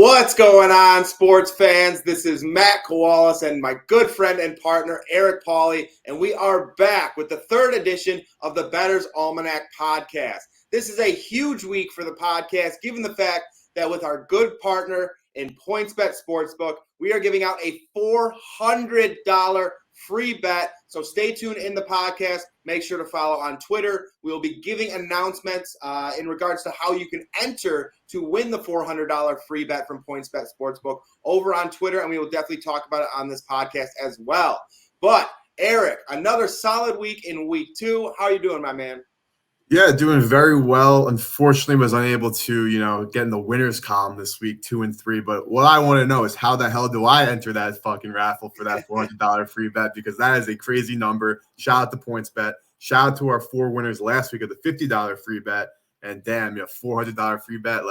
What's going on, sports fans? This is Matt Kowalas and my good friend and partner, Eric Pauly, and we are back with the third edition of the Bettor's Almanac podcast. This is a huge week for the podcast, given the fact that with our good partner in PointsBet Sportsbook, we are giving out a $400 free bet. So stay tuned in the podcast. Make sure to follow on Twitter. We will be giving announcements in regards to how you can enter to win the $400 free bet from PointsBet Sportsbook over on Twitter, and we will definitely talk about it on this podcast as well. But Eric, another solid week in week 2. How are you doing, my man? Yeah, doing very well. Unfortunately, was unable to, get in the winners column this week, 2 and 3. But what I want to know is how the hell do I enter that fucking raffle for that $400 free bet? Because that is a crazy number. Shout out to PointsBet. Shout out to our 4 winners last week of the $50 free bet. And damn, $400 free bet.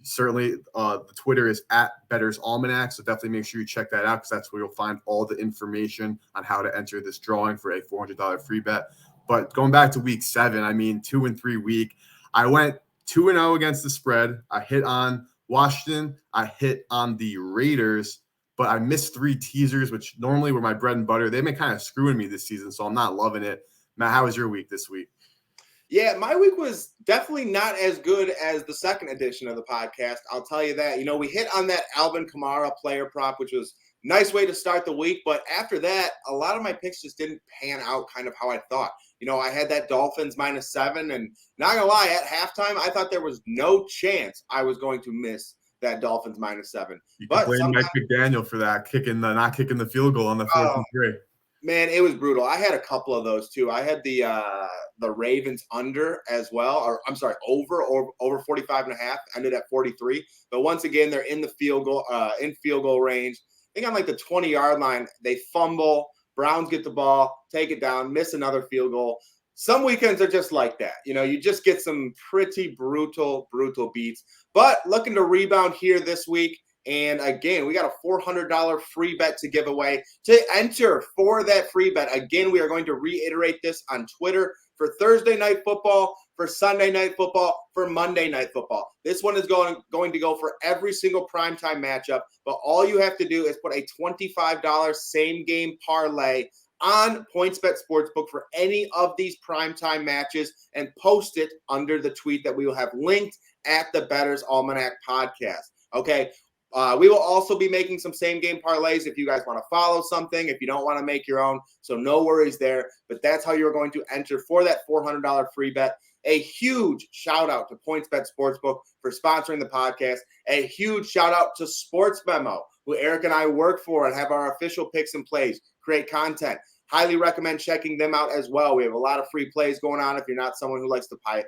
Certainly, the Twitter is at Bettor's Almanac. So definitely make sure you check that out because that's where you'll find all the information on how to enter this drawing for a $400 free bet. But going back to week 7, 2 and 3 week, I went 2-0 against the spread. I hit on Washington. I hit on the Raiders, but I missed 3 teasers, which normally were my bread and butter. They've been kind of screwing me this season, so I'm not loving it. Matt, how was your week this week? Yeah, my week was definitely not as good as the second edition of the podcast. I'll tell you that. We hit on that Alvin Kamara player prop, which was a nice way to start the week. But after that, a lot of my picks just didn't pan out kind of how I thought. I had that Dolphins -7, and not going to lie, at halftime, I thought there was no chance I was going to miss that Dolphins -7. You can blame Mike McDaniel for that, not kicking the field goal on the 4th and 3. Man, it was brutal. I had a couple of those too. I had the Ravens under as well, or I'm sorry, over 45.5, ended at 43. But once again, they're in the field goal range. I think on like the 20-yard line, they fumble. Browns get the ball, take it down, miss another field goal. Some weekends are just like that. You just get some pretty brutal beats. But looking to rebound here this week. And again, we got a $400 free bet to give away. To enter for that free bet, again, we are going to reiterate this on Twitter for Thursday night football, for Sunday night football, for Monday night football. This one is going to go for every single primetime matchup, but all you have to do is put a $25 same game parlay on PointsBet Sportsbook for any of these primetime matches and post it under the tweet that we will have linked at the Bettor's Almanac podcast. Okay. We will also be making some same-game parlays if you guys want to follow something, if you don't want to make your own. So no worries there. But that's how you're going to enter for that $400 free bet. A huge shout-out to PointsBet Sportsbook for sponsoring the podcast. A huge shout-out to Sports Memo, who Eric and I work for and have our official picks and plays, create content. Highly recommend checking them out as well. We have a lot of free plays going on if you're not someone who likes to buy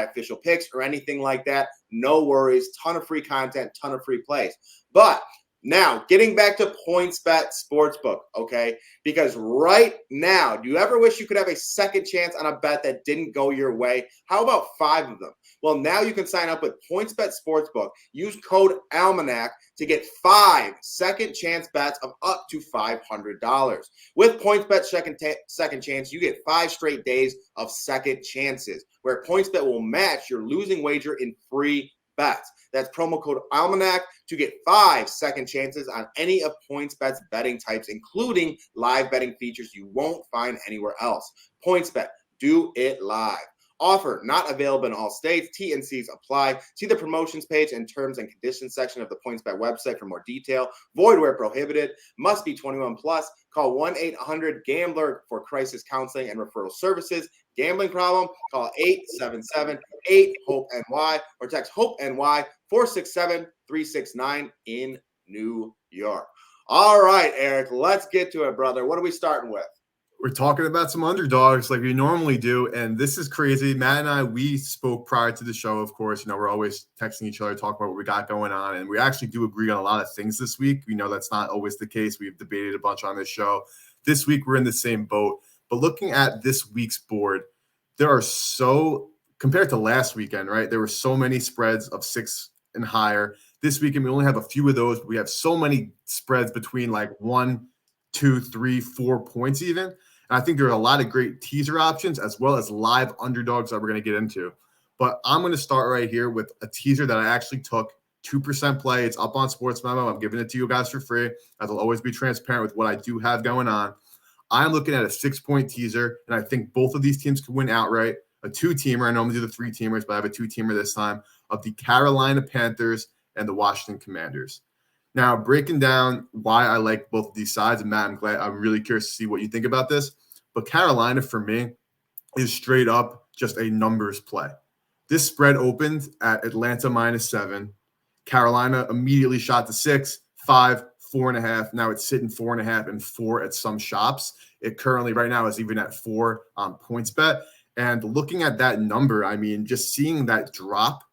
official picks or anything like that. No worries. Ton of free content, ton of free plays. But now, getting back to PointsBet Sportsbook, okay? Because right now, do you ever wish you could have a second chance on a bet that didn't go your way? How about 5 of them? Well, now you can sign up with PointsBet Sportsbook. Use code Almanac to get 5 second chance bets of up to $500. With PointsBet second chance, you get 5 straight days of second chances, where PointsBet will match your losing wager in free bets. That's promo code Almanac to get 5 second chances on any of PointsBet's betting types, including live betting features you won't find anywhere else. PointsBet, do it live. Offer not available in all states. T&Cs apply. See the promotions page and terms and conditions section of the PointsBet website for more detail. Void where prohibited. Must be 21 plus. Call 1-800-GAMBLER for crisis counseling and referral services. Gambling problem? Call 877-8-HOPE-NY or text HOPE-NY 467-369 in New York. All right, Eric, let's get to it, brother. What are we starting with? We're talking about some underdogs like we normally do, and this is crazy. Matt and I, we spoke prior to the show, of course. We're always texting each other, talking about what we got going on, and we actually do agree on a lot of things this week. We know that's not always the case. We've debated a bunch on this show. This week, we're in the same boat. But looking at this week's board, there are compared to last weekend, right? There were so many spreads of 6 and higher. This weekend, we only have a few of those, but we have so many spreads between like 1, 2, 3, 4 points even. And I think there are a lot of great teaser options as well as live underdogs that we're going to get into. But I'm going to start right here with a teaser that I actually took 2% play. It's up on Sports Memo. I'm giving it to you guys for free, as I'll always be transparent with what I do have going on. I'm looking at a 6-point teaser, and I think both of these teams could win outright. A 2-teamer. I normally do the 3-teamers, but I have a 2-teamer this time of the Carolina Panthers and the Washington Commanders. Now, breaking down why I like both of these sides, and Matt, I'm really curious to see what you think about this. But Carolina, for me, is straight up just a numbers play. This spread opened at Atlanta -7. Carolina immediately shot to 6, 5, 4.5. Now it's sitting 4.5 and 4 at some shops. It currently right now is even at 4 on PointsBet. And looking at that number, I mean, just seeing that drop,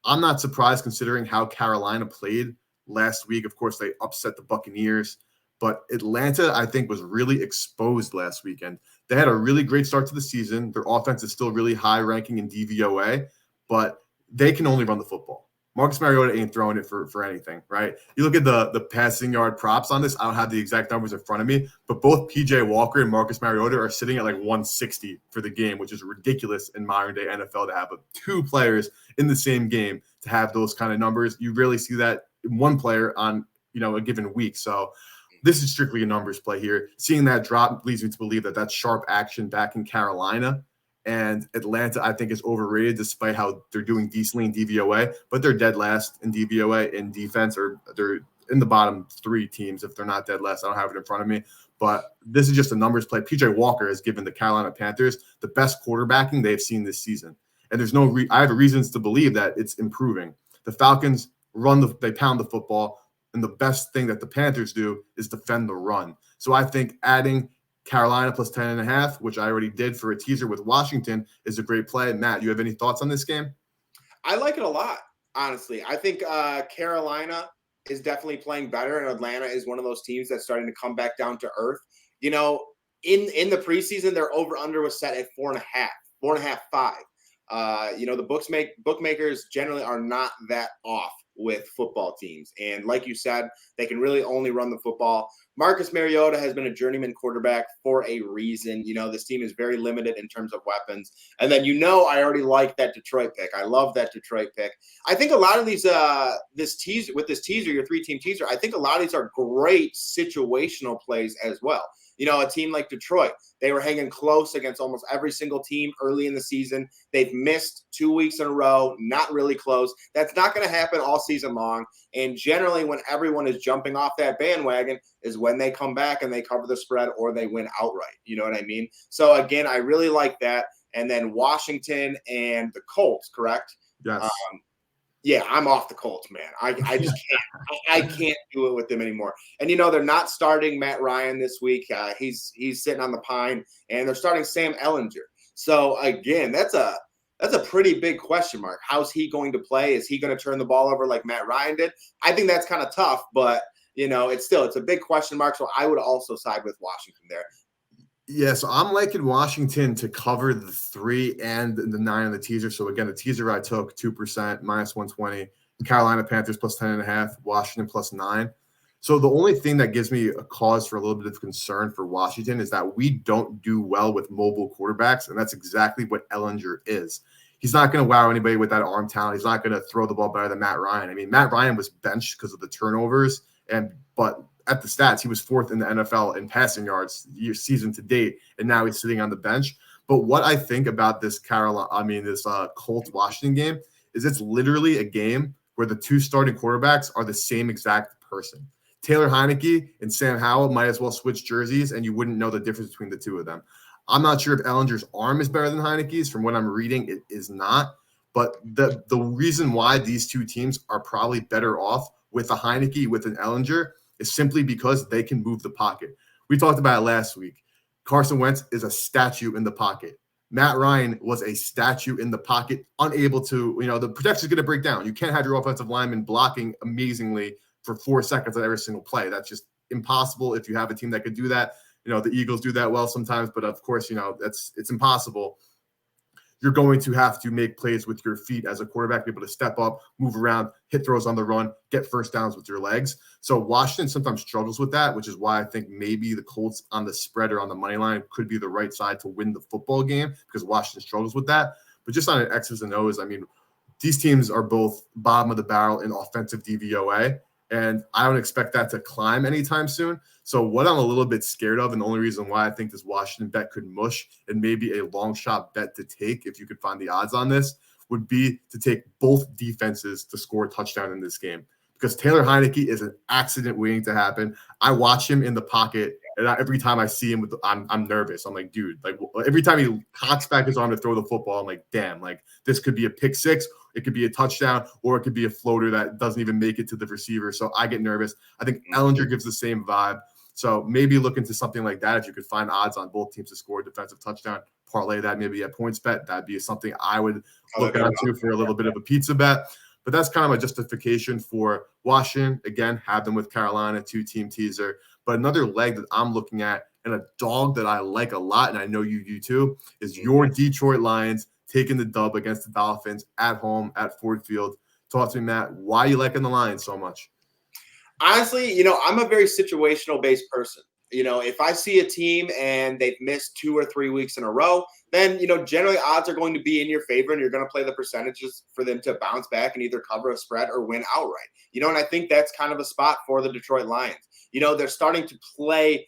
I'm not surprised considering how Carolina played last week. Of course, they upset the Buccaneers, but Atlanta, I think, was really exposed last weekend. They had a really great start to the season. Their offense is still really high ranking in DVOA, but they can only run the football. Marcus Mariota ain't throwing it for anything, right? You look at the passing yard props on this. I don't have the exact numbers in front of me, but both PJ Walker and Marcus Mariota are sitting at like 160 for the game, which is ridiculous in modern day NFL to have 2 players in the same game to have those kind of numbers. You rarely see that in one player on a given week. So this is strictly a numbers play here. Seeing that drop leads me to believe that that's sharp action back in Carolina. And Atlanta, I think, is overrated despite how they're doing decently in DVOA, but they're dead last in DVOA in defense, or they're in the bottom 3 teams if they're not dead last. I don't have it in front of me, but this is just a numbers play. PJ Walker has given the Carolina Panthers the best quarterbacking they've seen this season, and there's I have reasons to believe that it's improving. The Falcons they pound the football, and the best thing that the Panthers do is defend the run. So I think adding Carolina plus 10.5, which I already did for a teaser with Washington, is a great play. Matt, you have any thoughts on this game? I like it a lot, honestly. I think Carolina is definitely playing better, and Atlanta is one of those teams that's starting to come back down to earth. In the preseason, their over/under was set at 4.5, 4.5, 5. The bookmakers generally are not that off with football teams. And like you said, they can really only run the football. Marcus Mariota has been a journeyman quarterback for a reason. This team is very limited in terms of weapons. And then, I already like that Detroit pick. I love that Detroit pick. I think a lot of these, this teaser, your 3-team teaser, I think a lot of these are great situational plays as well. A team like Detroit, they were hanging close against almost every single team early in the season. They've missed 2 weeks in a row, not really close. That's not going to happen all season long. And generally, when everyone is jumping off that bandwagon is when they come back and they cover the spread or they win outright. You know what I mean? So, again, I really like that. And then Washington and the Colts, correct? Yes. Yeah, I'm off the Colts, man. I just can't. I can't do it with them anymore. And they're not starting Matt Ryan this week. He's sitting on the pine, and they're starting Sam Ellinger. So again, that's a pretty big question mark. How's he going to play? Is he going to turn the ball over like Matt Ryan did? I think that's kind of tough, but it's a big question mark. So I would also side with Washington there. Yeah, so I'm liking Washington to cover the 3 and the 9 on the teaser. So again, the teaser I took 2% -120, Carolina Panthers plus 10.5, Washington plus 9. So the only thing that gives me a cause for a little bit of concern for Washington is that we don't do well with mobile quarterbacks, and that's exactly what Ellinger is. He's not going to wow anybody with that arm talent. He's not going to throw the ball better than Matt Ryan. I mean, Matt Ryan was benched because of the turnovers, but at the stats, he was 4th in the NFL in passing yards season to date, and now he's sitting on the bench. But what I think about this Colts Washington game is it's literally a game where the 2 starting quarterbacks are the same exact person. Taylor Heineke and Sam Howell might as well switch jerseys, and you wouldn't know the difference between the 2 of them. I'm not sure if Ellinger's arm is better than Heineke's. From what I'm reading, it is not. But the reason why these 2 teams are probably better off with a Heineke, with an Ellinger, is simply because they can move the pocket. We talked about it last week. Carson Wentz is a statue in the pocket. Matt Ryan was a statue in the pocket, unable to, the protection is going to break down. You can't have your offensive lineman blocking amazingly for 4 seconds on every single play. That's just impossible if you have a team that could do that. The Eagles do that well sometimes, but of course, it's impossible. You're going to have to make plays with your feet as a quarterback, be able to step up, move around, hit throws on the run, get first downs with your legs. So Washington sometimes struggles with that, which is why I think maybe the Colts on the spread or on the money line could be the right side to win the football game, because Washington struggles with that. But just on an X's and O's, I mean, these teams are both bottom of the barrel in offensive DVOA, and I don't expect that to climb anytime soon. So what I'm a little bit scared of, and the only reason why I think this Washington bet could mush and maybe a long shot bet to take, if you could find the odds on this, would be to take both defenses to score a touchdown in this game. Because Taylor Heineke is an accident waiting to happen. I watch him in the pocket, and every time I see him, I'm nervous. I'm like, dude, like every time he cocks back his arm to throw the football, I'm like, damn, like this could be a pick six, it could be a touchdown, or it could be a floater that doesn't even make it to the receiver. So I get nervous. I think Ellinger gives the same vibe. So maybe look into something like that. If you could find odds on both teams to score a defensive touchdown, parlay that maybe at points bet, that'd be something I would look onto for a little bit of a pizza bet. But that's kind of my justification for Washington. Again, have them with Carolina, 2-team teaser. But another leg that I'm looking at, and a dog that I like a lot, and I know you do too, is your Detroit Lions taking the dub against the Dolphins at home at Ford Field. Talk to me, Matt. Why are you liking the Lions so much? Honestly, I'm a very situational based person. If I see a team and they've missed 2 or 3 weeks in a row, then, generally odds are going to be in your favor and you're going to play the percentages for them to bounce back and either cover a spread or win outright. And I think that's kind of a spot for the Detroit Lions. They're starting to play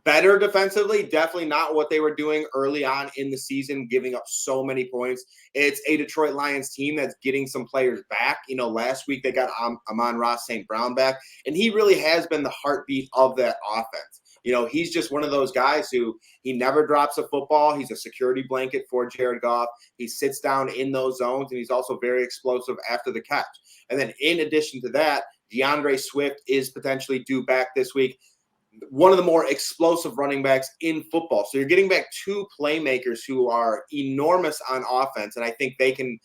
better defensively, definitely not what they were doing early on in the season, giving up so many points. It's a Detroit Lions team that's getting some players back. Last week they got Amon-Ra St. Brown back, and he really has been the heartbeat of that offense. He's just one of those guys who he never drops a football. He's a security blanket for Jared Goff. He sits down in those zones, and he's also very explosive after the catch. And then in addition to that, DeAndre Swift is potentially due back this week. One of the more explosive running backs in football. So you're getting back two playmakers who are enormous on offense, and I think they can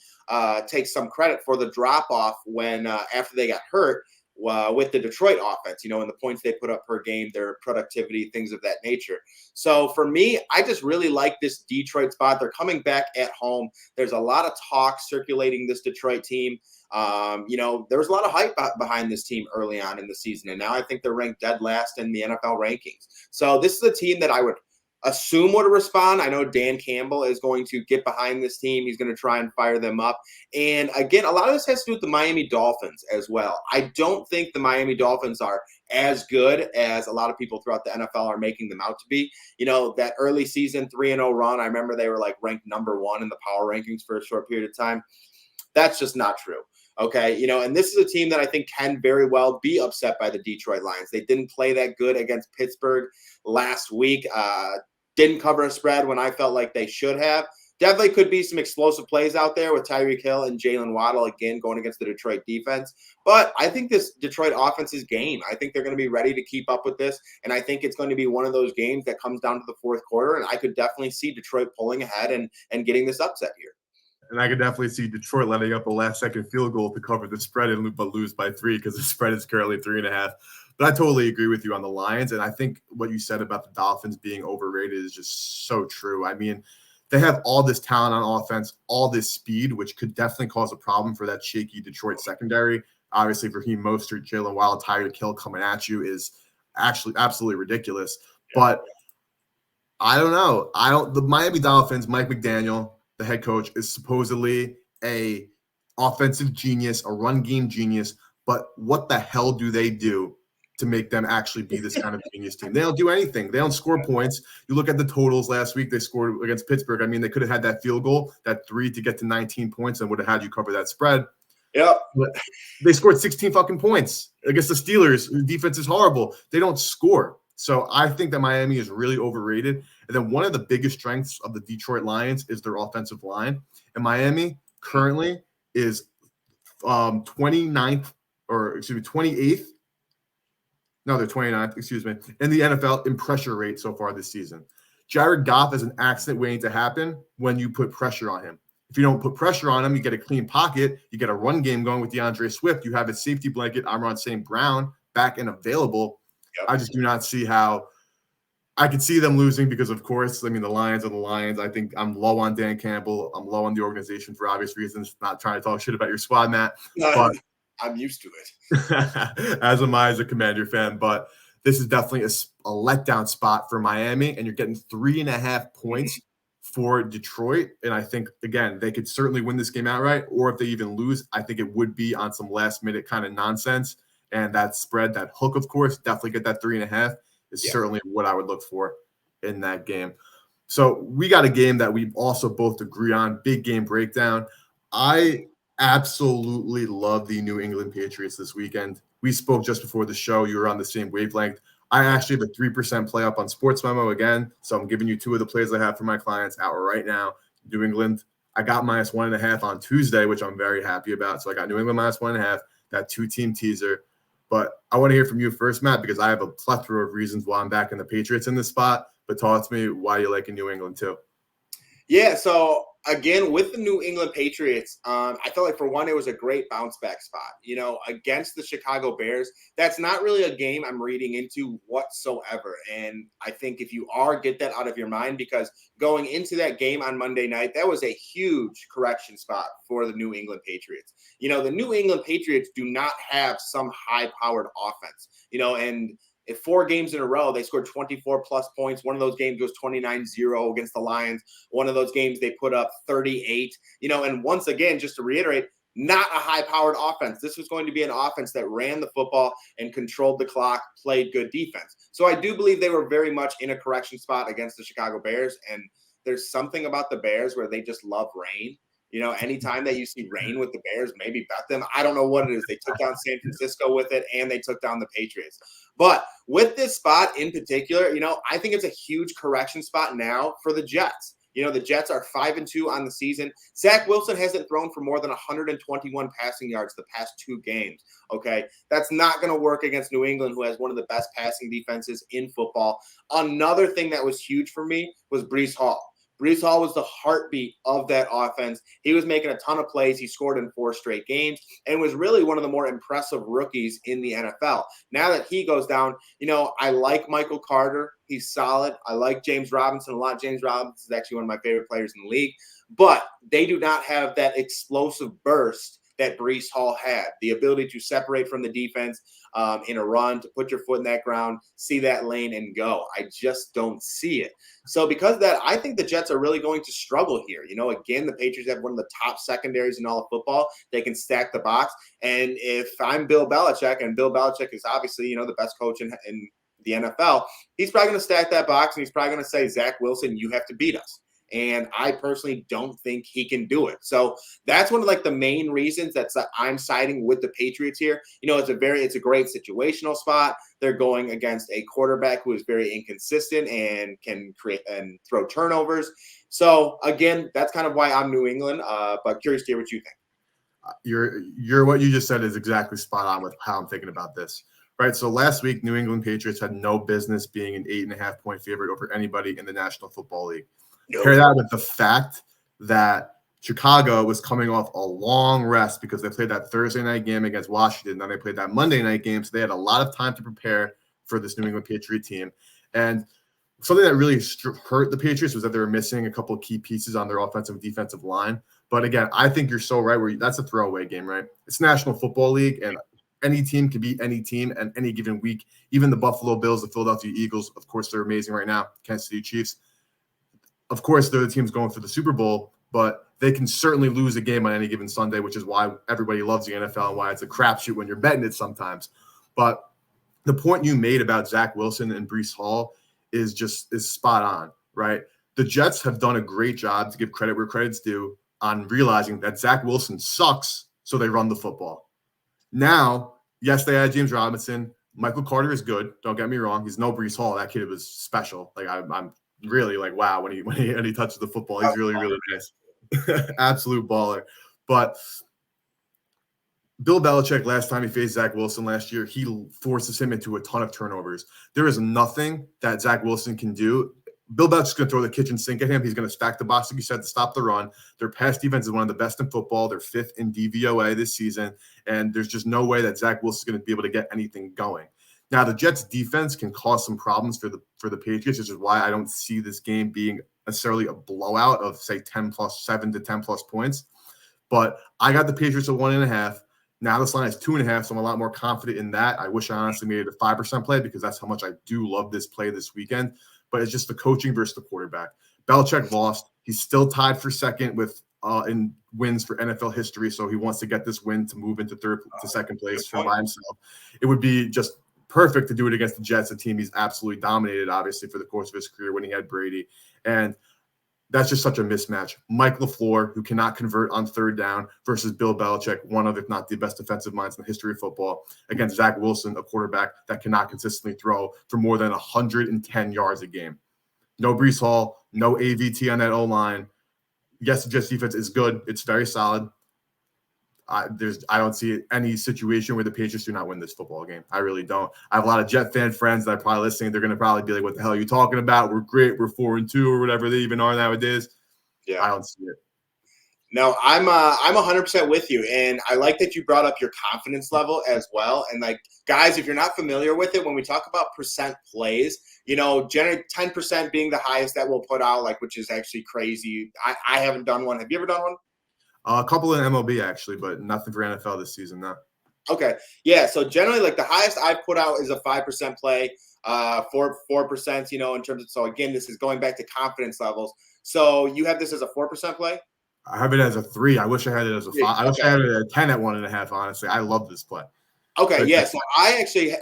take some credit for the drop-off when after they got hurt with the Detroit offense, and the points they put up per game, their productivity, things of that nature. So for me, I just really like this Detroit spot. They're coming back at home. There's a lot of talk circulating this Detroit team. There was a lot of hype behind this team early on in the season, and now I think they're ranked dead last in the NFL rankings. So this is a team that I would assume would respond. I know Dan Campbell is going to get behind this team. He's going to try and fire them up. And again, a lot of this has to do with the Miami Dolphins as well. I don't think the Miami Dolphins are as good as a lot of people throughout the NFL are making them out to be. That early season 3-0 run, I remember they were like ranked number 1 in the power rankings for a short period of time. That's just not true. Okay, and this is a team that I think can very well be upset by the Detroit Lions. They didn't play that good against Pittsburgh last week. Didn't cover a spread when I felt like they should have. Definitely could be some explosive plays out there with Tyreek Hill and Jalen Waddle again going against the Detroit defense. But I think this Detroit offense is game. I think they're going to be ready to keep up with this. And I think it's going to be one of those games that comes down to the fourth quarter. And I could definitely see Detroit pulling ahead and getting this upset here. And I could definitely see Detroit letting up a last-second field goal to cover the spread but lose by 3 because the spread is currently 3.5. But I totally agree with you on the Lions. And I think what you said about the Dolphins being overrated is just so true. I mean, they have all this talent on offense, all this speed, which could definitely cause a problem for that shaky Detroit secondary. Obviously, Raheem Mostert, Jalen Waddle, Tyreek Hill coming at you is actually absolutely ridiculous. Yeah. But I don't know. The Miami Dolphins, Mike McDaniel, the head coach, is supposedly a offensive genius, a run game genius. But what the hell do they do to make them actually be this kind of genius team? They don't do anything. They don't score points. You look at the totals last week, they scored against Pittsburgh. I mean, they could have had that field goal, that 3 to get to 19 points and would have had you cover that spread. Yeah. But they scored 16 fucking points against the Steelers. The defense is horrible. They don't score. So I think that Miami is really overrated. And then one of the biggest strengths of the Detroit Lions is their offensive line. And Miami currently is 29th, or excuse me, 28th. No, they're 29th, excuse me, in the NFL in pressure rate so far this season. Jared Goff is an accident waiting to happen when you put pressure on him. If you don't put pressure on him, you get a clean pocket, you get a run game going with DeAndre Swift, you have a safety blanket, Amon-Ra St. Brown, back and available. Yep. I just do not see how I could see them losing because, of course, I mean, the Lions are the Lions. I think I'm low on Dan Campbell. I'm low on the organization for obvious reasons. Not trying to talk shit about your squad, Matt. But I'm used to it. As am I as a Commander fan. But this is definitely a letdown spot for Miami, and you're getting 3.5 points for Detroit. And I think, again, they could certainly win this game outright, or if they even lose, I think it would be on some last minute kind of nonsense. And that spread, that hook, of course, definitely get that 3.5 is certainly what I would look for in that game. So we got a game that we also both agree on, big game breakdown. I absolutely love the New England Patriots this weekend. We spoke just before the show. You were on the same wavelength. I actually have a 3% play up on Sports Memo again. So I'm giving you two of the plays I have for my clients out right now. New England, I got -1.5 on Tuesday, which I'm very happy about. So I got New England -1.5, that 2-team teaser. But I want to hear from you first, Matt, because I have a plethora of reasons why I'm backing the Patriots in this spot. But talk to me why you like in New England too. Yeah, so again, with the New England Patriots, I felt like for one, it was a great bounce back spot. Against the Chicago Bears, that's not really a game I'm reading into whatsoever. And I think if you are, get that out of your mind, because going into that game on Monday night, that was a huge correction spot for the New England Patriots. The New England Patriots do not have some high powered offense, and if 4 games in a row, they scored 24 plus points. One of those games was 29-0 against the Lions. One of those games, they put up 38, and once again, just to reiterate, not a high powered offense. This was going to be an offense that ran the football and controlled the clock, played good defense. So I do believe they were very much in a correction spot against the Chicago Bears. And there's something about the Bears where they just love rain. Anytime that you see rain with the Bears, maybe bet them. I don't know what it is. They took down San Francisco with it, and they took down the Patriots. But with this spot in particular, I think it's a huge correction spot now for the Jets. The Jets are 5-2 on the season. Zach Wilson hasn't thrown for more than 121 passing yards the past 2 games. Okay. That's not going to work against New England, who has one of the best passing defenses in football. Another thing that was huge for me was Breece Hall. Breece Hall was the heartbeat of that offense. He was making a ton of plays. He scored in 4 straight games and was really one of the more impressive rookies in the NFL. Now that he goes down, I like Michael Carter. He's solid. I like James Robinson a lot. James Robinson is actually one of my favorite players in the league. But they do not have that explosive burst that Breece Hall had, the ability to separate from the defense in a run, to put your foot in that ground, see that lane and go. I just don't see it. So because of that, I think the Jets are really going to struggle here. Again, the Patriots have one of the top secondaries in all of football. They can stack the box. And if I'm Bill Belichick, and Bill Belichick is obviously, the best coach in the NFL, he's probably going to stack that box, and he's probably going to say, Zach Wilson, you have to beat us. And I personally don't think he can do it. So that's one of the main reasons that I'm siding with the Patriots here. It's a great situational spot. They're going against a quarterback who is very inconsistent and can create and throw turnovers. So again, that's kind of why I'm New England. But curious to hear what you think. You're what you just said is exactly spot on with how I'm thinking about this. Right. So last week, New England Patriots had no business being an 8.5-point favorite over anybody in the National Football League. Pair that with the fact that Chicago was coming off a long rest because they played that Thursday night game against Washington. Then they played that Monday night game. So they had a lot of time to prepare for this New England Patriot team. And something that really hurt the Patriots was that they were missing a couple of key pieces on their offensive and defensive line. But again, I think you're so right. That's a throwaway game, right? It's National Football League, and any team can beat any team and any given week. Even the Buffalo Bills, the Philadelphia Eagles, of course, they're amazing right now. Kansas City Chiefs. Of course, they're the teams going for the Super Bowl, but they can certainly lose a game on any given Sunday, which is why everybody loves the NFL and why it's a crapshoot when you're betting it sometimes. But the point you made about Zach Wilson and Breece Hall is spot on, right? The Jets have done a great job, to give credit where credit's due, on realizing that Zach Wilson sucks, so they run the football. Now, yes, they had James Robinson. Michael Carter is good. Don't get me wrong. He's no Breece Hall. That kid was special. I'm really wow when he touches the football. He's really, really nice. Absolute baller. But Bill Belichick, last time he faced Zach Wilson last year, he forces him into a ton of turnovers. There is nothing that Zach Wilson can do. Bill Belichick's going to throw the kitchen sink at him. He's going to stack the box, like you said, to stop the run. Their pass defense is one of the best in football. They're 5th in DVOA this season, and there's just no way that Zach Wilson's going to be able to get anything going. Now, the Jets' defense can cause some problems for the Patriots, which is why I don't see this game being necessarily a blowout of, say, 7 to 10 plus points. But I got the Patriots at 1.5. Now this line is 2.5, so I'm a lot more confident in that. I wish I honestly made it a 5% play because that's how much I do love this play this weekend. But it's just the coaching versus the quarterback. Belichick lost. He's still tied for second with in wins for NFL history, so he wants to get this win to move into second place from by himself. It would be just perfect to do it against the Jets, a team he's absolutely dominated, obviously, for the course of his career when he had Brady. And that's just such a mismatch. Mike LaFleur, who cannot convert on third down, versus Bill Belichick, one of, if not the best defensive minds in the history of football, against Zach Wilson, a quarterback that cannot consistently throw for more than 110 yards a game. No Breece Hall, no AVT on that O-line. Yes, the Jets defense is good. It's very solid. I don't see any situation where the Patriots do not win this football game. I really don't. I have a lot of Jet fan friends that are probably listening. They're going to probably be like, what the hell are you talking about? We're great. We're 4-2 or whatever they even are nowadays. Yeah. I don't see it. No, I'm 100% with you, and I like that you brought up your confidence level as well. And like, guys, if you're not familiar with it, when we talk about percent plays, generally 10% being the highest that we'll put out, like, which is actually crazy. I haven't done one. Have you ever done one? A couple in MLB actually, but nothing for NFL this season. No. Okay, yeah. So generally, like the highest I've put out is a 5% play, 4%. In terms of, so again, this is going back to confidence levels. So you have this as a 4% play. I have it as a 3. I wish I had it as a 5. I wish I had it at a 10 at 1.5. Honestly, I love this play. Okay, yeah. So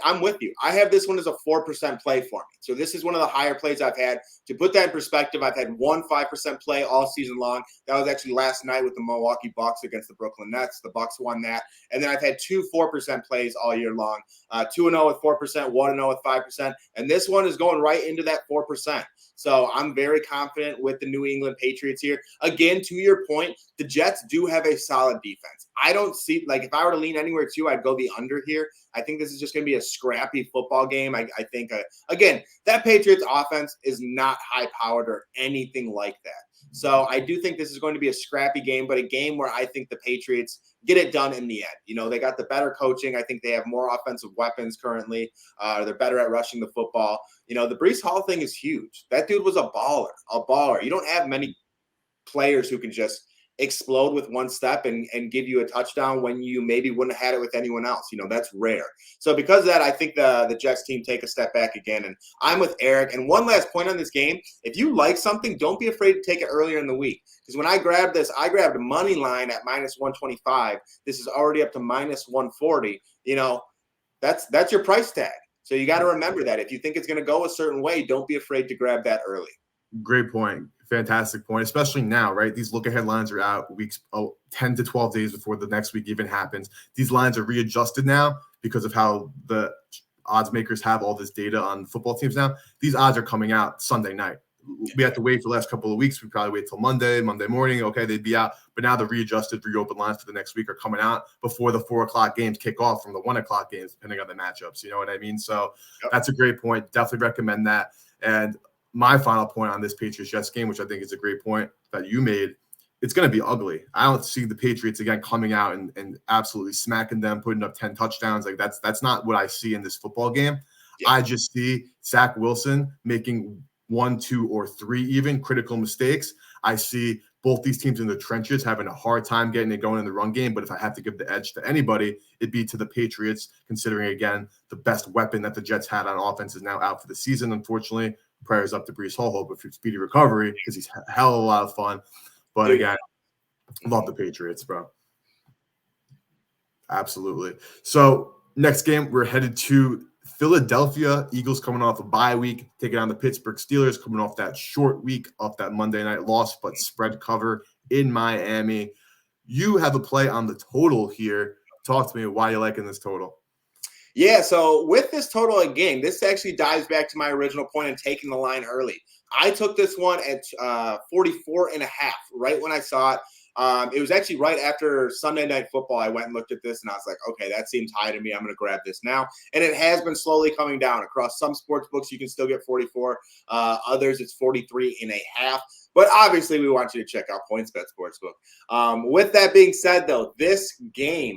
I'm with you. I have this one as a 4% play for me. So this is one of the higher plays I've had. To put that in perspective, I've had one 5% play all season long. That was actually last night with the Milwaukee Bucks against the Brooklyn Nets. The Bucks won that. And then I've had two 4% plays all year long. 2-0 with 4%, 1-0 with 5%. And this one is going right into that 4%. So I'm very confident with the New England Patriots here. Again, to your point, the Jets do have a solid defense. I don't see, like, if I were to lean anywhere too, I'd go the under here. I think this is just going to be a scrappy football game. I think, again, that Patriots offense is not high-powered or anything like that. So I do think this is going to be a scrappy game, but a game where I think the Patriots get it done in the end. They got the better coaching. I think they have more offensive weapons currently. They're better at rushing the football. The Breece Hall thing is huge. That dude was a baller. You don't have many players who can just explode with one step and give you a touchdown when you maybe wouldn't have had it with anyone else. That's rare. So because of that, I think the Jets team take a step back again. And I'm with Eric. And one last point on this game, if you like something, don't be afraid to take it earlier in the week. Because when I grabbed this, I grabbed a money line at minus 125. This is already up to minus 140. That's your price tag. So you got to remember that. If you think it's going to go a certain way, don't be afraid to grab that early. Great point. Fantastic point, especially now, right? These look-ahead lines are out weeks 10 to 12 days before the next week even happens. These lines are readjusted now because of how the odds makers have all this data on football teams now. These odds are coming out Sunday night. We have to wait for the last couple of weeks. We probably wait till Monday morning. Okay, they'd be out. But now the reopened lines for the next week are coming out before the 4 o'clock games kick off from the 1 o'clock games, depending on the matchups. You know what I mean? So That's a great point. Definitely recommend that. And my final point on this Patriots-Jets game, which I think is a great point that you made, it's going to be ugly. I don't see the Patriots, again, coming out and absolutely smacking them, putting up 10 touchdowns. Like that's not what I see in this football game. Yeah. I just see Zach Wilson making 1, 2, or 3 even critical mistakes. I see both these teams in the trenches having a hard time getting it going in the run game. But if I have to give the edge to anybody, it'd be to the Patriots, considering, again, the best weapon that the Jets had on offense is now out for the season, unfortunately. Prayers up to Breece Hall, hope for speedy recovery because he's a hell of a lot of fun. But again, love the Patriots, bro. Absolutely. So next game, we're headed to Philadelphia. Eagles coming off a bye week, taking on the Pittsburgh Steelers, coming off that short week, off that Monday night loss, but spread cover in Miami. You have a play on the total here. Talk to me. Why are you liking this total? Yeah, so with this total again, this actually dives back to my original point in taking the line early. I took this one at 44.5 right when I saw it. It was actually right after Sunday Night Football. I went and looked at this, and I was like, okay, that seems high to me. I'm going to grab this now. And it has been slowly coming down. Across some sports books, you can still get 44. Others, it's 43.5. But obviously, we want you to check out PointsBet Sportsbook. With that being said, though, this game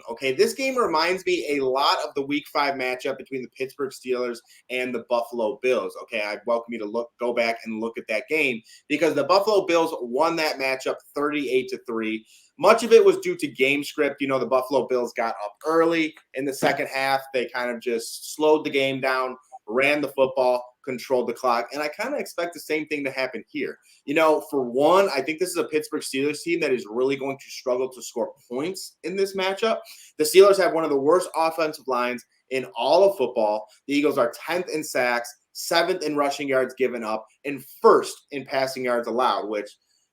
reminds me a lot of the Week 5 matchup between the Pittsburgh Steelers and the Buffalo Bills. Okay, I welcome you to go back and look at that game because the Buffalo Bills won that matchup 38-3. Much of it was due to game script. The Buffalo Bills got up early in the second half. They kind of just slowed the game down, ran the football, controlled the clock, and I kind of expect the same thing to happen here. For one, I think this is a Pittsburgh Steelers team that is really going to struggle to score points in this matchup. The Steelers have one of the worst offensive lines in all of football. The Eagles are 10th in sacks, 7th in rushing yards given up, and 1st in passing yards allowed, which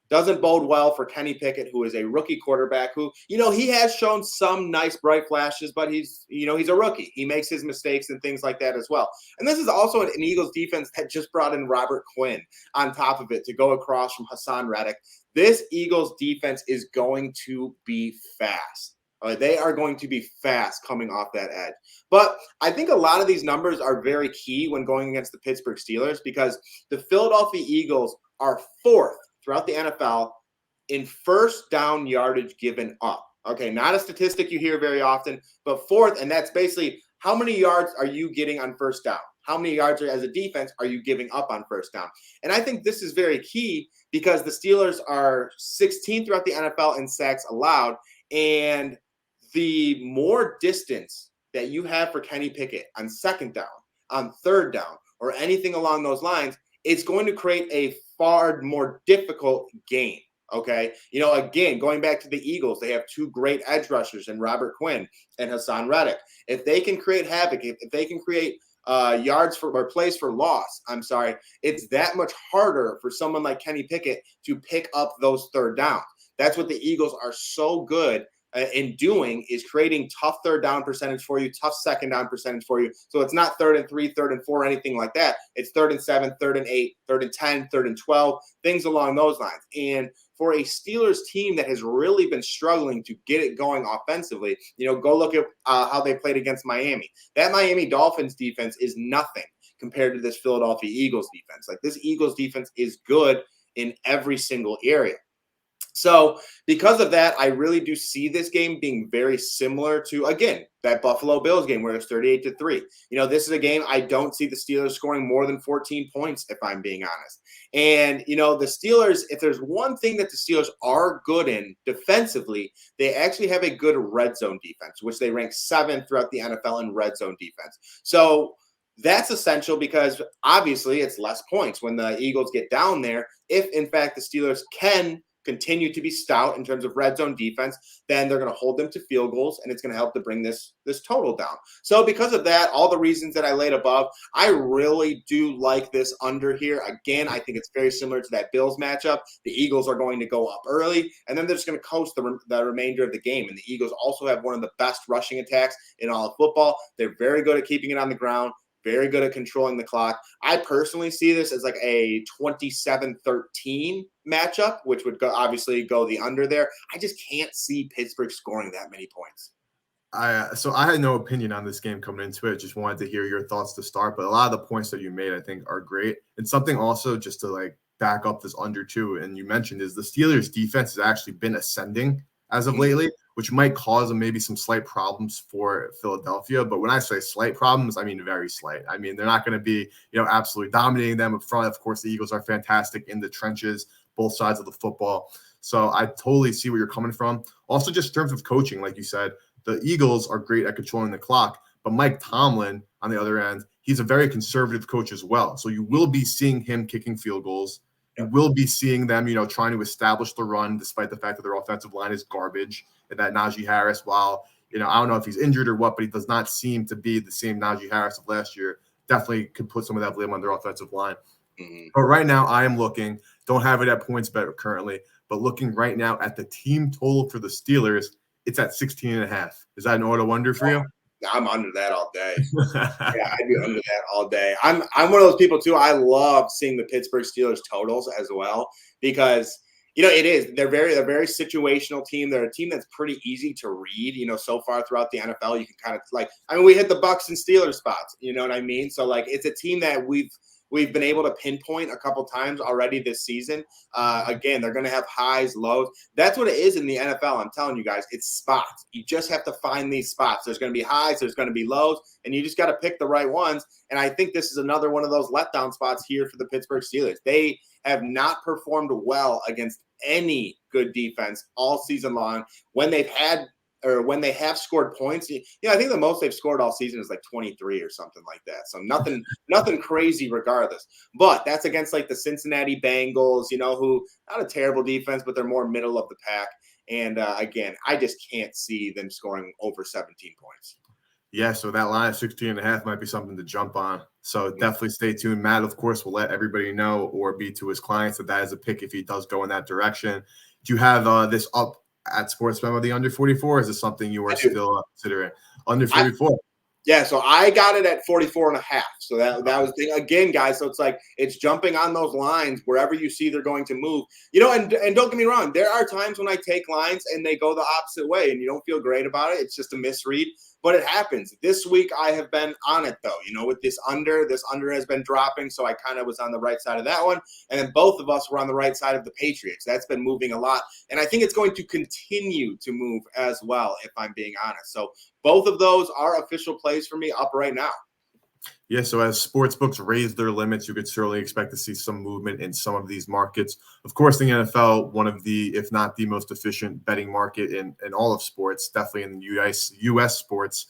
doesn't bode well for Kenny Pickett, who is a rookie quarterback who, he has shown some nice bright flashes, but he's a rookie. He makes his mistakes and things like that as well. And this is also an Eagles defense that just brought in Robert Quinn on top of it to go across from Hassan Reddick. This Eagles defense is going to be fast. They are going to be fast coming off that edge. But I think a lot of these numbers are very key when going against the Pittsburgh Steelers because the Philadelphia Eagles are 4th throughout the NFL in first down yardage given up. Okay, not a statistic you hear very often, but 4th, and that's basically how many yards are you getting on first down? How many yards as a defense are you giving up on first down? And I think this is very key because the Steelers are 16th throughout the NFL in sacks allowed, and the more distance that you have for Kenny Pickett on second down, on third down, or anything along those lines, it's going to create a far more difficult game. Okay. Again, going back to the Eagles, they have 2 great edge rushers in Robert Quinn and Hassan Reddick. If they can create havoc, if they can create yards for or plays for loss, it's that much harder for someone like Kenny Pickett to pick up those third downs. That's what the Eagles are so good in doing, is creating tough third down percentage for you, tough second down percentage for you. So it's not 3rd and 3, 3rd and 4, anything like that. It's 3rd and 7, 3rd and 8, 3rd and 10, 3rd and 12, things along those lines. And for a Steelers team that has really been struggling to get it going offensively, go look at how they played against Miami. That Miami Dolphins defense is nothing compared to this Philadelphia Eagles defense. Like, this Eagles defense is good in every single area. So because of that, I really do see this game being very similar to, again, that Buffalo Bills game where it's 38-3. This is a game I don't see the Steelers scoring more than 14 points, if I'm being honest. And, the Steelers, if there's one thing that the Steelers are good in defensively, they actually have a good red zone defense, which they rank 7th throughout the NFL in red zone defense. So that's essential because obviously it's less points when the Eagles get down there. If, in fact, the Steelers can continue to be stout in terms of red zone defense, then they're going to hold them to field goals, and it's going to help to bring this total down. So because of that, all the reasons that I laid above, I really do like this under here. Again, I think it's very similar to that Bills matchup. The Eagles are going to go up early, and then they're just going to coast the remainder of the game. And the Eagles also have one of the best rushing attacks in all of football. They're very good at keeping it on the ground, very good at controlling the clock. I personally see this as like a 27-13 matchup, which would obviously go the under there. I just can't see Pittsburgh scoring that many points. So I had no opinion on this game coming into it. Just wanted to hear your thoughts to start. But a lot of the points that you made, I think, are great. And something also just to back up this under too, and you mentioned, is the Steelers' defense has actually been ascending as of lately, which might cause maybe some slight problems for Philadelphia. But when I say slight problems, I mean very slight. I mean, they're not going to be, absolutely dominating them up front. Of course, the Eagles are fantastic in the trenches, both sides of the football. So I totally see where you're coming from. Also, just in terms of coaching, like you said, the Eagles are great at controlling the clock. But Mike Tomlin, on the other end, he's a very conservative coach as well. So you will be seeing him kicking field goals. You will be seeing them, trying to establish the run, despite the fact that their offensive line is garbage. And that Najee Harris, while, I don't know if he's injured or what, but he does not seem to be the same Najee Harris of last year. Definitely could put some of that blame on their offensive line. But right now, I am looking, don't have it at points better currently, but looking right now at the team total for the Steelers, it's at 16.5. Is that an auto wonder for you? I'm under that all day. Yeah, I'd be under that all day. I'm one of those people too. I love seeing the Pittsburgh Steelers totals as well because it is. They're a very situational team. They're a team that's pretty easy to read. So far throughout the NFL, you can kind of we hit the Bucks and Steelers spots. You know what I mean? So it's a team that we've been able to pinpoint a couple times already this season. Again, they're going to have highs, lows. That's what it is in the NFL. I'm telling you guys, it's spots. You just have to find these spots. There's going to be highs, there's going to be lows, and you just got to pick the right ones. And I think this is another one of those letdown spots here for the Pittsburgh Steelers. They have not performed well against any good defense all season long. When they've had or when they have scored points, I think the most they've scored all season is like 23 or something like that. So nothing crazy regardless. But that's against like the Cincinnati Bengals, who not a terrible defense, but they're more middle of the pack. And again, I just can't see them scoring over 17 points. Yeah, so that line of 16.5 might be something to jump on. So definitely stay tuned. Matt, of course, will let everybody know or be to his clients that is a pick if he does go in that direction. Do you have this up at Sports Memo, the under 44? Or is this something you are still considering? Under 44. Yeah, so I got it at 44.5. So that was the, again, guys. So it's like it's jumping on those lines wherever you see they're going to move. And don't get me wrong, there are times when I take lines and they go the opposite way, and you don't feel great about it. It's just a misread, but it happens. This week I have been on it though. With this under has been dropping, so I kind of was on the right side of that one, and then both of us were on the right side of the Patriots. That's been moving a lot, and I think it's going to continue to move as well, if I'm being honest. So both of those are official plays for me up right now. Yeah, so as sports books raise their limits, you could certainly expect to see some movement in some of these markets. Of course, the NFL, one of the, if not the most efficient betting market in all of sports, definitely in the U.S. sports.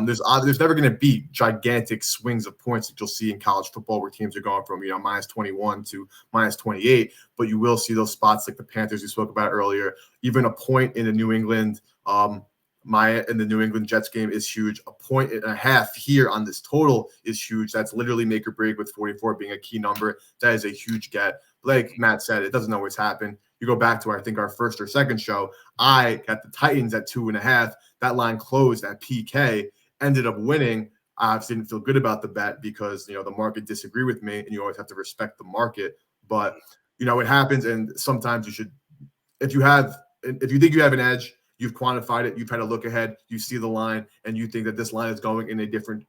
There's never going to be gigantic swings of points that you'll see in college football where teams are going from minus 21 to minus 28, but you will see those spots like the Panthers you spoke about earlier. Even a point in the New England in the New England Jets game is huge. 1.5 here on this total is huge. That's literally make or break, with 44 being a key number. That is a huge get. Like Matt said, it doesn't always happen. You go back to our first or second show. I got the Titans at 2.5. That line closed at PK, ended up winning. I obviously didn't feel good about the bet because the market disagreed with me, and you always have to respect the market. But it happens, and sometimes you should, if you think you have an edge, you've quantified it, you've had a look ahead, you see the line, and you think that this line is going in a different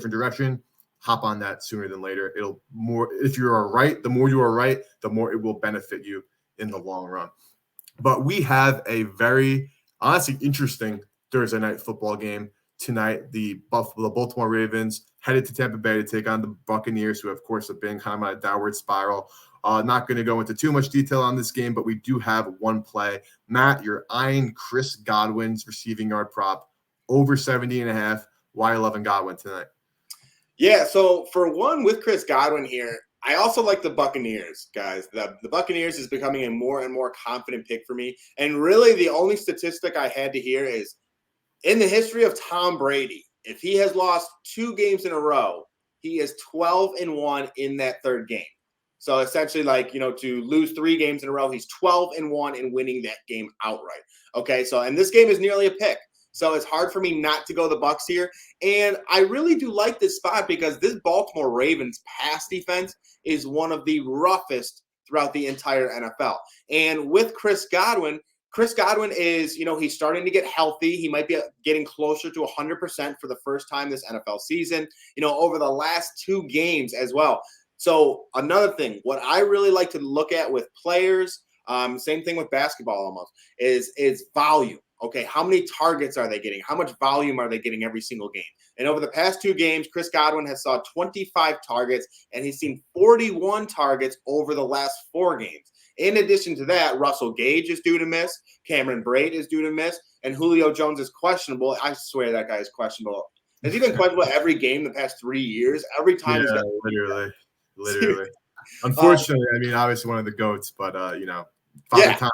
direction, hop on that sooner than later. If you are right, the more you are right, the more it will benefit you in the long run. But we have a very honestly interesting Thursday night football game tonight. The Baltimore Ravens headed to Tampa Bay to take on the Buccaneers, who of course have been kind of on a downward spiral. Not going to go into too much detail on this game, but we do have one play. Matt, you're eyeing Chris Godwin's receiving yard prop over 70.5. Why 11 Godwin tonight? Yeah, so for one, with Chris Godwin here, I also like the Buccaneers, guys. The Buccaneers is becoming a more and more confident pick for me. And really, the only statistic I had to hear is in the history of Tom Brady, if he has lost 2 games in a row, he is 12-1 in that third game. So essentially, to lose 3 games in a row, he's 12-1 in winning that game outright. Okay, and this game is nearly a pick. So it's hard for me not to go the Bucs here. And I really do like this spot because this Baltimore Ravens pass defense is one of the roughest throughout the entire NFL. And with Chris Godwin is, he's starting to get healthy. He might be getting closer to 100% for the first time this NFL season, over the last 2 games as well. So another thing, what I really like to look at with players, same thing with basketball almost, is volume. Okay, how many targets are they getting? How much volume are they getting every single game? And over the past 2 games, Chris Godwin has saw 25 targets, and he's seen 41 targets over the last 4 games. In addition to that, Russell Gage is due to miss, Cameron Brate is due to miss, and Julio Jones is questionable. I swear that guy is questionable. Has he been questionable every game the past 3 years? Every time he's got literally. Unfortunately, obviously one of the GOATs, but Father Time.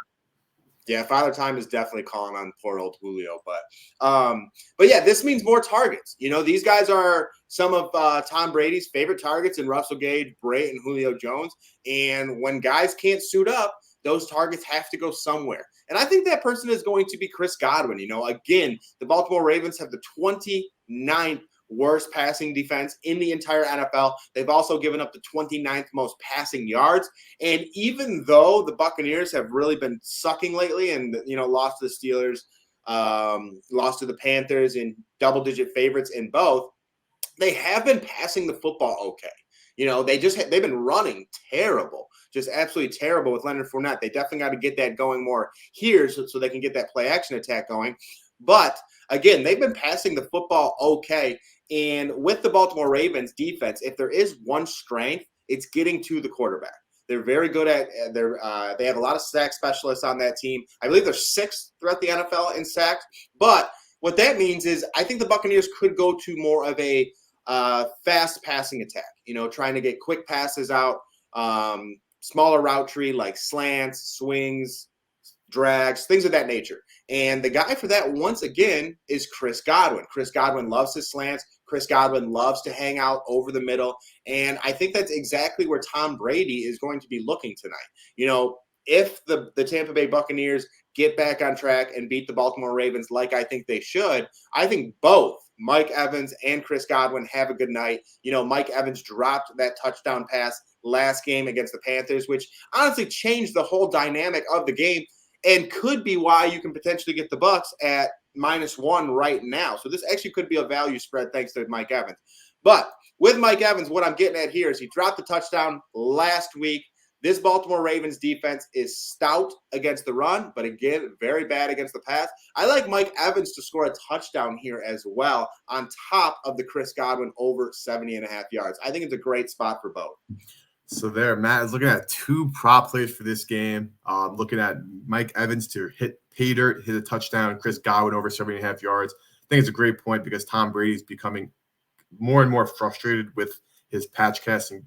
Yeah, Father Time is definitely calling on poor old Julio. But yeah, this means more targets. These guys are some of Tom Brady's favorite targets in Russell Gage, Brate, and Julio Jones. And when guys can't suit up, those targets have to go somewhere. And I think that person is going to be Chris Godwin. Again, the Baltimore Ravens have the 29th worst passing defense in the entire NFL. They've also given up the 29th most passing yards. And even though the Buccaneers have really been sucking lately and, lost to the Steelers, lost to the Panthers, and double-digit favorites in both, they have been passing the football okay. They've been running terrible, just absolutely terrible with Leonard Fournette. They definitely got to get that going more here so they can get that play action attack going. But again, they've been passing the football okay. And with the Baltimore Ravens defense, if there is one strength, it's getting to the quarterback. They're very good at they have a lot of sack specialists on that team. I believe they're sixth throughout the NFL in sacks. But what that means is I think the Buccaneers could go to more of a fast passing attack, trying to get quick passes out, smaller route tree like slants, swings, drags, things of that nature. And the guy for that, once again, is Chris Godwin. Chris Godwin loves his slants. Chris Godwin loves to hang out over the middle. And I think that's exactly where Tom Brady is going to be looking tonight. If the Tampa Bay Buccaneers get back on track and beat the Baltimore Ravens like I think they should, I think both Mike Evans and Chris Godwin have a good night. Mike Evans dropped that touchdown pass last game against the Panthers, which honestly changed the whole dynamic of the game and could be why you can potentially get the Bucs at -1 right now. So this actually could be a value spread thanks to Mike Evans. But with Mike Evans, what I'm getting at here is he dropped the touchdown last week. This Baltimore Ravens defense is stout against the run, but again, very bad against the pass. I like Mike Evans to score a touchdown here as well on top of the Chris Godwin over 70.5 yards. I think it's a great spot for both. So there, Matt is looking at 2 prop plays for this game. Looking at Mike Evans to hit pay dirt, hit a touchdown, Chris Godwin over 70.5 yards. I think it's a great point because Tom Brady's becoming more and more frustrated with his pass catching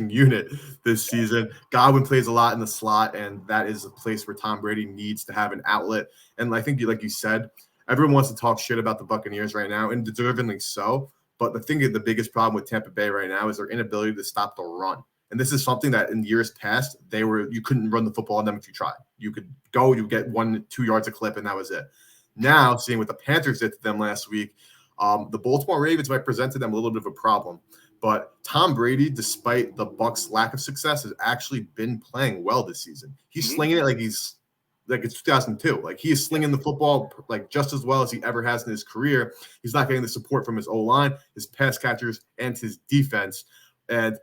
unit this season. Godwin plays a lot in the slot, and that is a place where Tom Brady needs to have an outlet. And I think, like you said, everyone wants to talk shit about the Buccaneers right now, and deservingly so. But the biggest problem with Tampa Bay right now is their inability to stop the run. And this is something that in years past, you couldn't run the football on them if you tried. You could go, you get 1-2 yards a clip, and that was it. Now, seeing what the Panthers did to them last week, the Baltimore Ravens might present to them a little bit of a problem. But Tom Brady, despite the Bucs' lack of success, has actually been playing well this season. He's slinging it like it's 2002. Like he is slinging the football like just as well as he ever has in his career. He's not getting the support from his O-line, his pass catchers, and his defense. And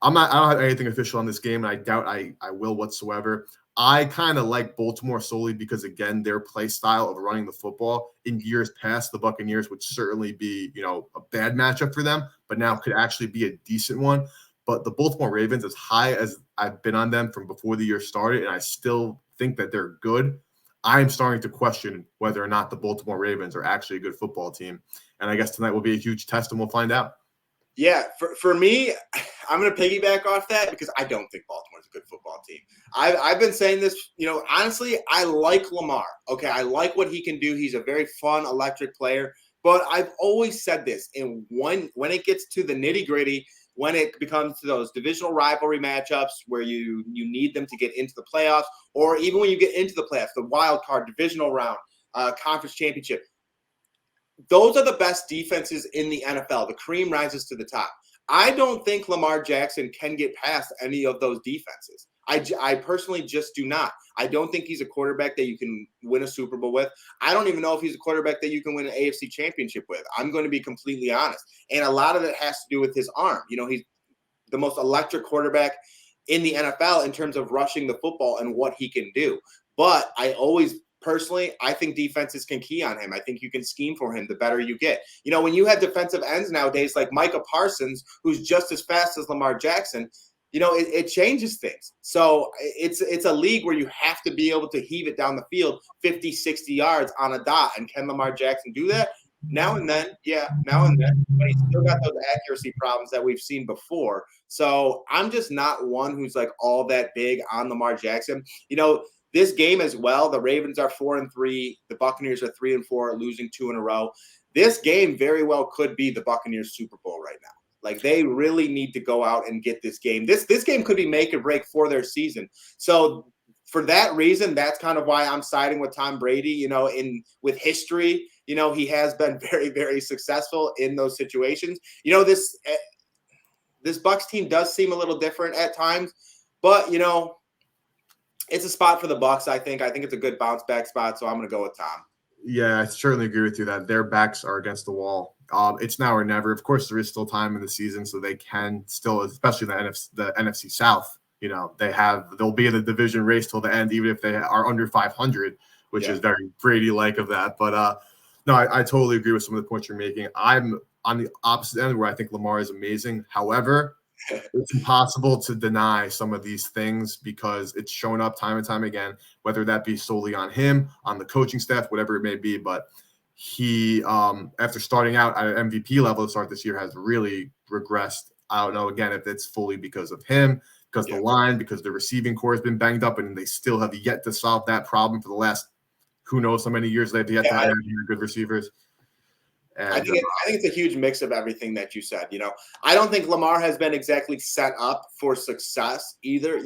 I don't have anything official on this game, and I doubt I will whatsoever. I kind of like Baltimore solely because, again, their play style of running the football in years past, the Buccaneers would certainly be, a bad matchup for them, but now could actually be a decent one. But the Baltimore Ravens, as high as I've been on them from before the year started, and I still think that they're good, I'm starting to question whether or not the Baltimore Ravens are actually a good football team. And I guess tonight will be a huge test, and we'll find out. Yeah, for me, I'm going to piggyback off that because I don't think Baltimore's a good football team. I've been saying this, honestly, I like Lamar. Okay, I like what he can do. He's a very fun, electric player. But I've always said this, and when it gets to the nitty-gritty, when it becomes to those divisional rivalry matchups where you need them to get into the playoffs, or even when you get into the playoffs, the wild card, divisional round, conference championship, those are the best defenses in the NFL. The cream rises to the top. I don't think Lamar Jackson can get past any of those defenses. I personally just do not. I don't think he's a quarterback that you can win a Super Bowl with. I don't even know if he's a quarterback that you can win an AFC championship with. I'm going to be completely honest. And a lot of it has to do with his arm. He's the most electric quarterback in the NFL in terms of rushing the football and what he can do. But personally, I think defenses can key on him. I think you can scheme for him the better you get. When you have defensive ends nowadays like Micah Parsons, who's just as fast as Lamar Jackson, it changes things. So it's a league where you have to be able to heave it down the field 50, 60 yards on a dot. And can Lamar Jackson do that? Now and then. But he's still got those accuracy problems that we've seen before. So I'm just not one who's like all that big on Lamar Jackson. This game as well, the Ravens are 4-3. The Buccaneers are 3-4, losing 2 in a row. This game very well could be the Buccaneers Super Bowl right now. Like they really need to go out and get this game. This game could be make or break for their season. So for that reason, that's kind of why I'm siding with Tom Brady. With history, he has been very, very successful in those situations. This Bucs team does seem a little different at times, but it's a spot for the Bucs. I think it's a good bounce back spot. So I'm going to go with Tom. Yeah, I certainly agree with you that their backs are against the wall. It's now or never. Of course, there is still time in the season, so they can still, especially the NFC South. They'll be in the division race till the end, even if they are under 500, which is very Brady-like of that. But no, I totally agree with some of the points you're making. I'm on the opposite end where I think Lamar is amazing. However, it's impossible to deny some of these things because it's shown up time and time again, whether that be solely on him, on the coaching staff, whatever it may be. But he, after starting out at an MVP level to start this year, has really regressed. I don't know, again, if it's fully because of him, because the line, because the receiving core has been banged up, and they still have yet to solve that problem for the last who knows how many years they've yet to have good receivers. And I think it's a huge mix of everything that you said. I don't think Lamar has been exactly set up for success either.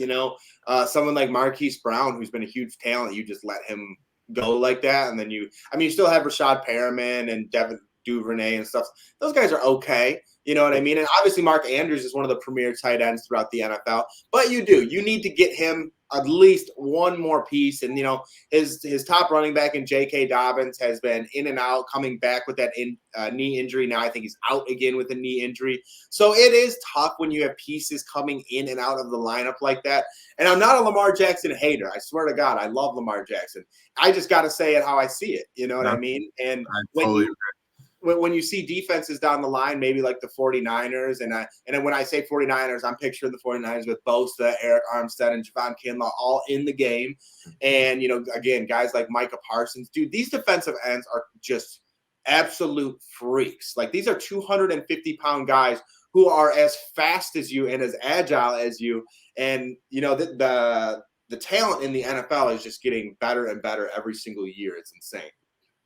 Someone like Marquise Brown, who's been a huge talent, you just let him go like that, and then you still have Rashad Perriman and Devin Duvernay and stuff. Those guys are okay. You know what I mean? And obviously Mark Andrews is one of the premier tight ends throughout the NFL. But you need to get him at least one more piece. And, his top running back in J.K. Dobbins has been in and out, coming back with that knee injury. Now I think he's out again with a knee injury. So it is tough when you have pieces coming in and out of the lineup like that. And I'm not a Lamar Jackson hater. I swear to God, I love Lamar Jackson. I just got to say it how I see it. You know what I mean? And when you see defenses down the line, maybe like the 49ers, and then when I say 49ers, I'm picturing the 49ers with Bosa, Eric Armstead, and Javon Kinlaw all in the game. And, again, guys like Micah Parsons. Dude, these defensive ends are just absolute freaks. Like, these are 250-pound guys who are as fast as you and as agile as you. And, the talent in the NFL is just getting better and better every single year. It's insane.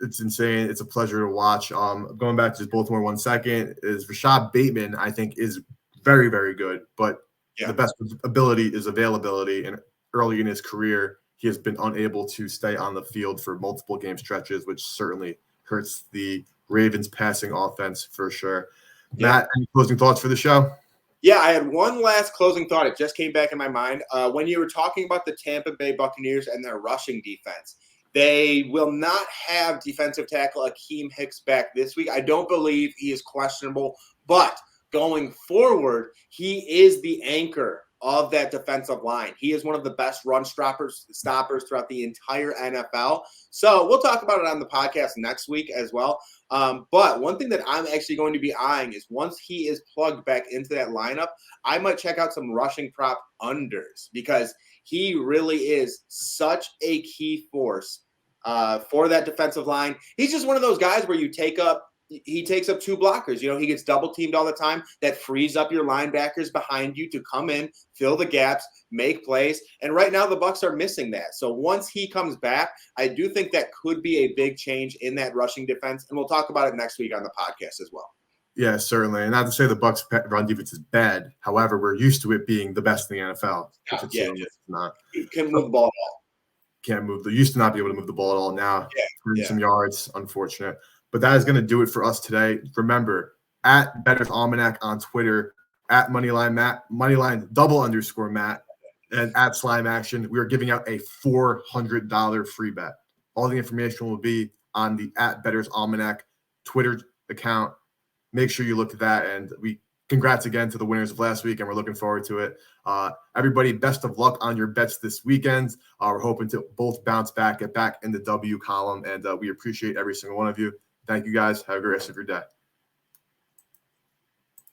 It's insane. It's a pleasure to watch. Going back to just Baltimore 1 second, is Rashad Bateman, I think, is very, very good. But the best ability is availability. And early in his career, he has been unable to stay on the field for multiple game stretches, which certainly hurts the Ravens passing offense for sure. Matt, any closing thoughts for the show? Yeah, I had one last closing thought. It just came back in my mind. When you were talking about the Tampa Bay Buccaneers and their rushing defense, they will not have defensive tackle Akeem Hicks back this week. I don't believe he is questionable, but going forward, he is the anchor of that defensive line. He is one of the best run stoppers throughout the entire NFL. So we'll talk about it on the podcast next week as well. But one thing that I'm actually going to be eyeing is once he is plugged back into that lineup, I might check out some rushing prop unders because he really is such a key force for that defensive line. He's just one of those guys where he takes up two blockers. He gets double teamed all the time. That frees up your linebackers behind you to come in, fill the gaps, make plays. And right now the Bucs are missing that. So once he comes back, I do think that could be a big change in that rushing defense. And we'll talk about it next week on the podcast as well. Yeah, certainly. And not to say the Bucs run defense is bad. However, we're used to it being the best in the NFL. It's not. You can move the ball at all. Can't move. They used to not be able to move the ball at all. Now, some yards, unfortunate. But that is going to do it for us today. Remember, at Bettor's Almanac on Twitter, at Moneyline Matt, Moneyline _Matt, and at Slime Action. We are giving out a $400 free bet. All the information will be on the at Bettor's Almanac Twitter account. Make sure you look at that. And congrats again to the winners of last week, and we're looking forward to it. Everybody, best of luck on your bets this weekend. We're hoping to both bounce back, get back in the W column, and we appreciate every single one of you. Thank you, guys. Have a great rest of your day.